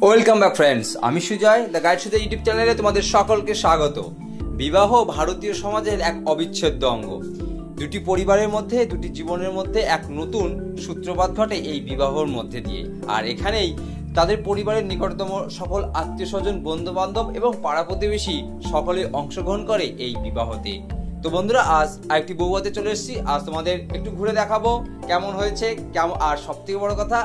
Welcome back friends, আমি Sujoy, the guide Sujoy YouTube চ্যানেলে তোমাদের সকলকে স্বাগত। বিবাহ ভারতীয় সমাজের এক অবিচ্ছেদ্য অঙ্গ। দুটি পরিবারের মধ্যে, দুটি জীবনের মধ্যে এক নতুন সূত্রপাত ঘটে এই বিবাহর মধ্যে দিয়ে। আর এখানেই তাদের পরিবারের নিকটতম সকল আত্মীয় স্বজন, বন্ধু বান্ধব এবং পাড়া প্রতিবেশী সকলে অংশগ্রহণ করে এই বিবাহতে। তো বন্ধুরা, আজ আরেকটি বউভাতে চলে এসেছি। আজ তোমাদের একটু ঘুরে দেখাবো কেমন হয়েছে, কেমন। আর সব থেকে বড় কথা,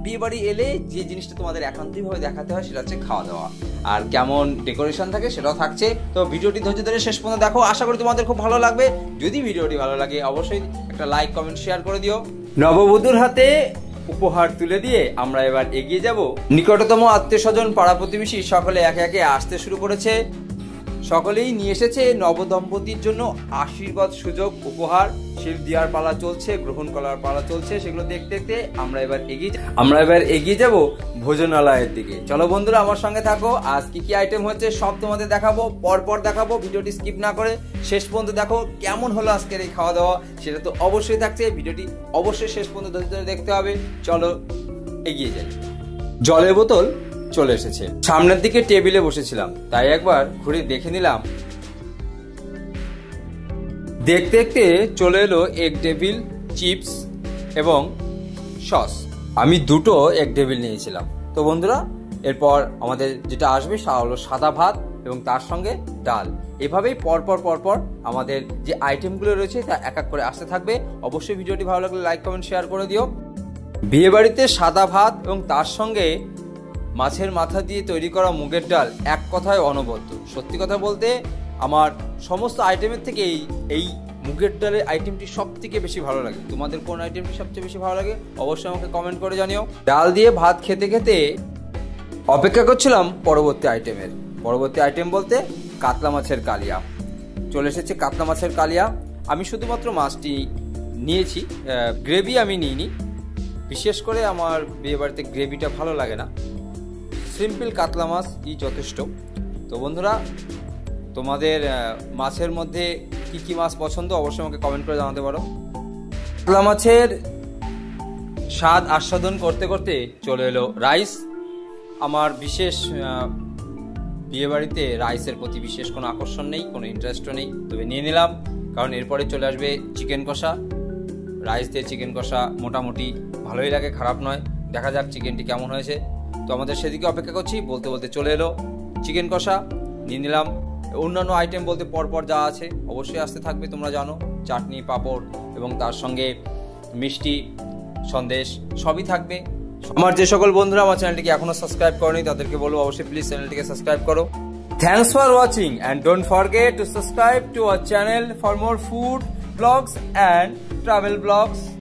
বিয়ে বাড়ি এলে যে জিনিসটা তোমাদের একান্তভাবে দেখাতে হয় সেটা হচ্ছে খাওয়া দাওয়া, আর কেমন ডেকোরেশন থাকে সেটাও থাকছে। তো ভিডিওটি ধৈর্য ধরে শেষ পর্যন্ত দেখো, আশা করি তোমাদের খুব ভালো লাগবে। যদি ভিডিওটি ভালো লাগে অবশ্যই একটা লাইক, কমেন্ট, শেয়ার করে দিও। নববধূর হাতে উপহার তুলে দিয়ে আমরা এবার এগিয়ে যাব। নিকটতম আত্মীয় স্বজন, পাড়া প্রতিবেশী সকলে একে একে আসতে শুরু করেছে। সকলেই নিয়ে এসেছে নবদম্পতির জন্য আশীর্বাদ, সুযোগ, উপহার। শির দেওয়ার পালা চলছে, গ্রহণ করার পালা চলছে। সেগুলো দেখতে দেখতে আমরা এবার এগিয়ে যাব ভোজনালয়ের দিকে। চলো বন্ধুরা, আমার সঙ্গে থাকো। আজ কি কি আইটেম হচ্ছে সব তোমাদের দেখাবো, পরপর দেখাবো। ভিডিওটি স্কিপ না করে শেষ পর্যন্ত দেখো। কেমন হলো আজকের এই খাওয়া দাওয়া সেটা তো অবশ্যই থাকছে। ভিডিওটি অবশ্যই শেষ পর্যন্ত ধরে দেখতে হবে। চলো এগিয়ে যাই। জলের বোতল চলে এসেছে। সামনের দিকে টেবিলে বসেছিলাম, তাই একবার ঘুরে দেখে নিলাম। দেখতে দেখতে চলে এলো এগ ডেভিল, চিপস এবং সস। আমি দুটো এগ ডেভিল নিয়েছিলাম। তো বন্ধুরা, এরপর আমাদের যেটা আসবে সেটা হলো সাদা ভাত এবং তার সঙ্গে ডাল। এভাবেই পরপর আমাদের যে আইটেমগুলো রয়েছে তা এক এক করে আসতে থাকবে। অবশ্যই ভিডিওটি ভালো লাগলে লাইক, কমেন্ট, শেয়ার করে দিও। বিয়ে বাড়িতে সাদা ভাত এবং তার সঙ্গে মাছের মাথা দিয়ে তৈরি করা মুগের ডাল এক কথায় অনবদ্য। সত্যি কথা বলতে আমার সমস্ত আইটেমের থেকে এই মুগের ডালের আইটেমটি সব থেকে বেশি ভালো লাগে। তোমাদের কোন আইটেমটি সবচেয়ে বেশি ভালো লাগে অবশ্যই আমাকে কমেন্ট করে জানিও। ডাল দিয়ে ভাত খেতে খেতে অপেক্ষা করছিলাম পরবর্তী আইটেম বলতে কাতলা মাছের কালিয়া। চলে এসেছে কাতলা মাছের কালিয়া। আমি শুধুমাত্র মাছটি নিয়েছি, গ্রেভি আমি নিইনি। বিশেষ করে আমার বিয়ে বাড়িতে গ্রেভিটা ভালো লাগে না, সিম্পল কাতলা মাছই যথেষ্ট। তো বন্ধুরা, তোমাদের মাছের মধ্যে কি কি মাছ পছন্দ অবশ্যই আমাকে কমেন্ট করে জানাতে পারো। কাতলা মাছের স্বাদ আস্বাদন করতে করতে চলে এলো রাইস। আমার বিশেষ বিয়ে বাড়িতে রাইসের প্রতি বিশেষ কোনো আকর্ষণ নেই, কোনো ইন্টারেস্টও নেই, তবে নিয়ে নিলাম কারণ এরপরে চলে আসবে চিকেন কষা। রাইস দিয়ে চিকেন কষা মোটামুটি ভালোই লাগে, খারাপ নয়। দেখা যাক চিকেনটি কেমন হয়েছে। তো আমাদের সেদিকে অপেক্ষা করছি। বলতে বলতে চলে এলো চিকেন কষা, নিয়ে নিলাম। অন্যান্য আইটেম বলতে পরপর যা আছে অবশ্যই আসতে থাকবে, তোমরা জানো। চাটনি, পাঁপড় এবং তার সঙ্গে মিষ্টি, সন্দেশ সবই থাকবে। আমার যে সকল বন্ধুরা আমার চ্যানেলটিকে এখনো সাবস্ক্রাইব করেনি তাদেরকে বলবো অবশ্যই প্লিজ চ্যানেলটিকে সাবস্ক্রাইব করো। Thanks for watching and don't forget to subscribe to our channel for more food blogs and travel blogs.